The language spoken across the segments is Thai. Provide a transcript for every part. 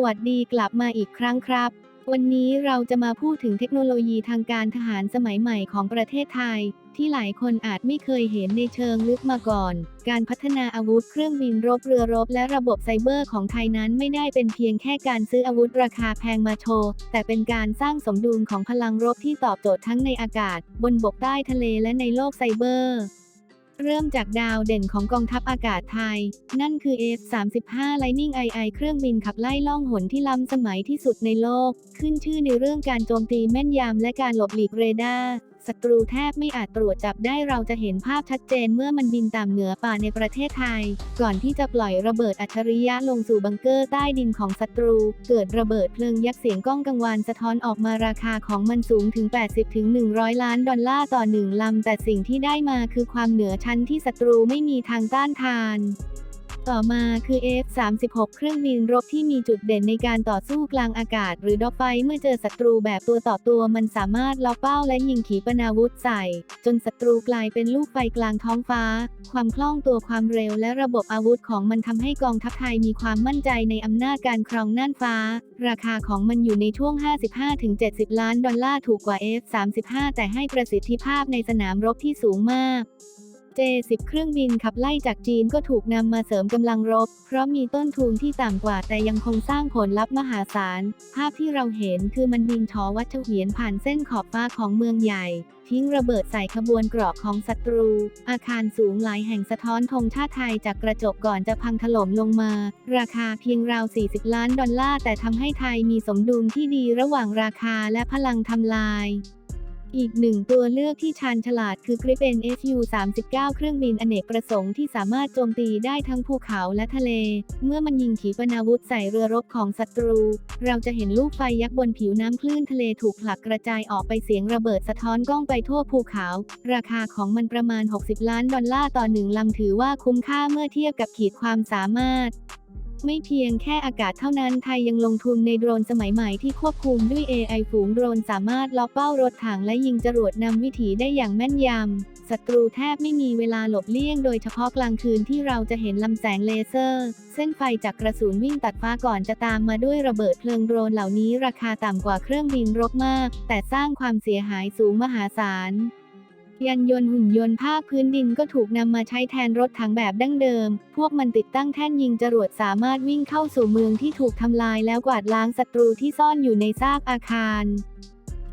วัสดีกลับมาอีกครั้งครับวันนี้เราจะมาพูดถึงเทคโนโลยีทางการทหารสมัยใหม่ของประเทศไทยที่หลายคนอาจไม่เคยเห็นในเชิงลึกมาก่อนการพัฒนาอาวุธเครื่องบินรบเรือรบและระบบไซเบอร์ของไทยนั้นไม่ได้เป็นเพียงแค่การซื้ออาวุธราคาแพงมาโชว์แต่เป็นการสร้างสมดุลของพลังรบที่ตอบโจทย์ทั้งในอากาศบนบกใต้ทะเลและในโลกไซเบอร์เริ่มจากดาวเด่นของกองทัพอากาศไทยนั่นคือ F-35 Lightning II เครื่องบินขับไล่ล่องหนที่ล้ำสมัยที่สุดในโลกขึ้นชื่อในเรื่องการโจมตีแม่นยำและการหลบหลีกเรดาร์ศัตรูแทบไม่อาจตรวจจับได้เราจะเห็นภาพชัดเจนเมื่อมันบินตามเหนือป่าในประเทศไทยก่อนที่จะปล่อยระเบิดอัจฉริยะลงสู่บังเกอร์ใต้ดินของศัตรูเกิดระเบิดเพลิงยักษ์เสียงก้องกังวานสะท้อนออกมาราคาของมันสูงถึง 80-100 ล้านดอลลาร์ต่อ1ลำแต่สิ่งที่ได้มาคือความเหนือชั้นที่ศัตรูไม่มีทางต้านทานต่อมาคือ F-36 เครื่องบินรบที่มีจุดเด่นในการต่อสู้กลางอากาศหรือด็อกไฟท์เมื่อเจอศัตรูแบบตัวต่อตัวมันสามารถล็อกเป้าและยิงขีปนาวุธใส่จนศัตรูกลายเป็นลูกไฟกลางท้องฟ้าความคล่องตัวความเร็วและระบบอาวุธของมันทำให้กองทัพไทยมีความมั่นใจในอำนาจการครองน่านฟ้าราคาของมันอยู่ในช่วง 55-70 ล้านดอลลาร์ถูกกว่า F-35 แต่ให้ประสิทธิภาพในสนามรบที่สูงมากJ-10 เครื่องบินขับไล่จากจีนก็ถูกนำมาเสริมกำลังรบเพราะมีต้นทุนที่ต่ำกว่าแต่ยังคงสร้างผลลัพธ์มหาศาลภาพที่เราเห็นคือมันบินฉวัดเฉวียนผ่านเส้นขอบฟ้าของเมืองใหญ่ทิ้งระเบิดใส่ขบวนเกราะของศัตรูอาคารสูงหลายแห่งสะท้อนธงชาติไทยจากกระจกก่อนจะพังถล่มลงมาราคาเพียงราว40 ล้านดอลลาร์แต่ทำให้ไทยมีสมดุลที่ดีระหว่างราคาและพลังทำลายอีกหนึ่งตัวเลือกที่ชาญฉลาดคือ Gripen Su-39 เครื่องบินอเนกประสงค์ที่สามารถโจมตีได้ทั้งภูเขาและทะเลเมื่อมันยิงขีปนาวุธใส่เรือรบของศัตรูเราจะเห็นลูกไฟยักษ์บนผิวน้ำคลื่นทะเลถูกผลักกระจายออกไปเสียงระเบิดสะท้อนก้องไปทั่วภูเขาราคาของมันประมาณ60 ล้านดอลลาร์ต่อ1ลำถือว่าคุ้มค่าเมื่อเทียบกับขีดความสามารถไม่เพียงแค่อากาศเท่านั้นไทยยังลงทุนในโดรนสมัยใหม่ที่ควบคุมด้วย AI ฝูงโดรนสามารถล็อกเป้ารถถังและยิงจรวดนำวิถีได้อย่างแม่นยำศัตรูแทบไม่มีเวลาหลบเลี่ยงโดยเฉพาะกลางคืนที่เราจะเห็นลำแสงเลเซอร์เส้นไฟจากกระสุนวิ่งตัดฟ้าก่อนจะตามมาด้วยระเบิดเพลิงโดรนเหล่านี้ราคาต่ำกว่าเครื่องบินรบมากแต่สร้างความเสียหายสูงมหาศาลยานยนต์หุ่นยนต์ภาคพื้นดินก็ถูกนำมาใช้แทนรถถังแบบดั้งเดิมพวกมันติดตั้งแท่นยิงจรวดสามารถวิ่งเข้าสู่เมืองที่ถูกทำลายแล้วกวาดล้างศัตรูที่ซ่อนอยู่ในซากอาคาร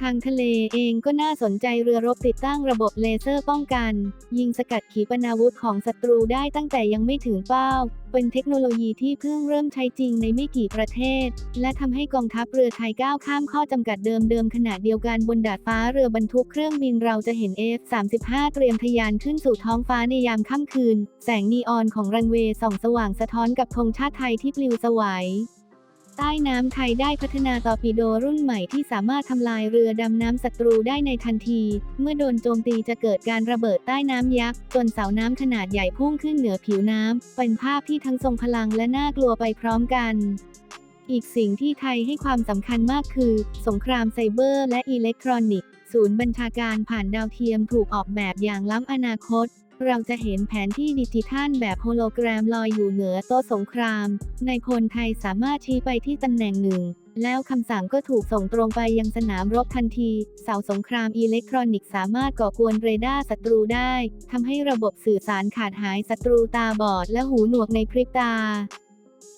ทางทะเลเองก็น่าสนใจเรือรบติดตั้งระบบเลเซอร์ป้องกันยิงสกัดขีปนาวุธของศัตรูได้ตั้งแต่ยังไม่ถึงเป้าเป็นเทคโนโลยีที่เพิ่งเริ่มใช้จริงในไม่กี่ประเทศและทำให้กองทัพเรือไทยก้าวข้ามข้อจำกัดเดิมขณะเดียวกันบนดาดฟ้าเรือบรรทุกเครื่องบินเราจะเห็น F-35 เตรียมทะยานขึ้นสู่ท้องฟ้าในยามค่ำคืนแสงนีออนของรันเวย์ส่องสว่างสะท้อนกับธงชาติไทยที่ปลิวสวายใต้น้ำไทยได้พัฒนาตอร์ปิโดรุ่นใหม่ที่สามารถทำลายเรือดำน้ำศัตรูได้ในทันทีเมื่อโดนโจมตีจะเกิดการระเบิดใต้น้ำยักษ์จนเสาน้ำขนาดใหญ่พุ่งขึ้นเหนือผิวน้ำเป็นภาพที่ทั้งทรงพลังและน่ากลัวไปพร้อมกันอีกสิ่งที่ไทยให้ความสำคัญมากคือสงครามไซเบอร์และอิเล็กทรอนิกส์ศูนย์บัญชาการผ่านดาวเทียมถูกออกแบบอย่างล้ำอนาคตเราจะเห็นแผนที่ดิจิทัลแบบโฮโลแกรมลอยอยู่เหนือโต๊ะสงครามนายพลไทยสามารถชี้ไปที่ตำแหน่งหนึ่งแล้วคำสั่งก็ถูกส่งตรงไปยังสนามรบทันทีเสาสงครามอิเล็กทรอนิกส์สามารถก่อกวนเรดาร์ศัตรูได้ทำให้ระบบสื่อสารขาดหายศัตรูตาบอดและหูหนวกในพริบตา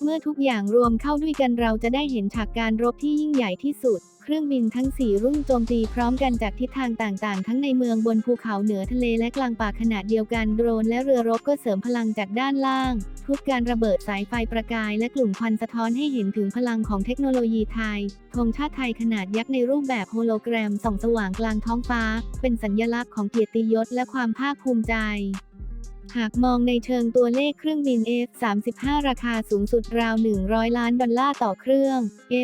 เมื่อทุกอย่างรวมเข้าด้วยกันเราจะได้เห็นฉากการรบที่ยิ่งใหญ่ที่สุดเครื่องบินทั้ง4รุ่นโจมตีพร้อมกันจากทิศทางต่างๆทั้งในเมืองบนภูเขาเหนือทะเลและกลางป่าขณะเดียวกันโดรนและเรือรบก็เสริมพลังจากด้านล่างทุกการระเบิดสายไฟประกายและกลุ่มควันสะท้อนให้เห็นถึงพลังของเทคโนโลยีไทยธงชาติไทยขนาดยักษ์ในรูปแบบโฮโลแกรมส่องสว่างกลางท้องฟ้าเป็นสัญลักษณ์ของเกียรติยศและความภาคภูมิใจหากมองในเชิงตัวเลขเครื่องบิน F-35 ราคาสูงสุดราว100 ล้านดอลลาร์ต่อเครื่อง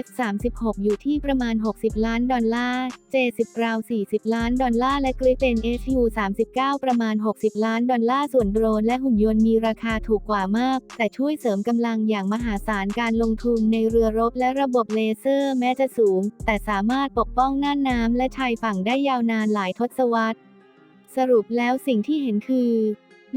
F-36 อยู่ที่ประมาณ60 ล้านดอลลาร์ J-10 ราว40 ล้านดอลลาร์และ Gripen Su-39 ประมาณ60 ล้านดอลลาร์ส่วนโดรนและหุ่นยนต์มีราคาถูกกว่ามากแต่ช่วยเสริมกำลังอย่างมหาศาลการลงทุนในเรือรบและระบบเลเซอร์แม้จะสูงแต่สามารถปกป้องน่านน้ำและชายฝั่งได้ยาวนานหลายทศวรรษสรุปแล้วสิ่งที่เห็นคือ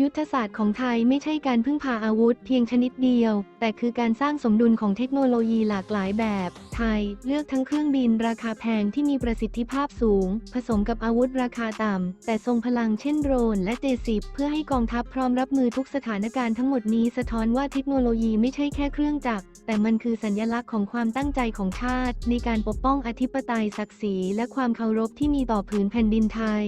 ยุทธศาสตร์ของไทยไม่ใช่การพึ่งพาอาวุธเพียงชนิดเดียวแต่คือการสร้างสมดุลของเทคโนโลยีหลากหลายแบบไทยเลือกทั้งเครื่องบินราคาแพงที่มีประสิทธิภาพสูงผสมกับอาวุธราคาต่ำแต่ทรงพลังเช่นโดรนและJ-10เพื่อให้กองทัพพร้อมรับมือทุกสถานการณ์ทั้งหมดนี้สะท้อนว่าเทคโนโลยีไม่ใช่แค่เครื่องจักรแต่มันคือสัญลักษณ์ของความตั้งใจของชาติในการปกป้องอธิปไตยศักดิ์ศรีและความเคารพที่มีต่อผืนแผ่นดินไทย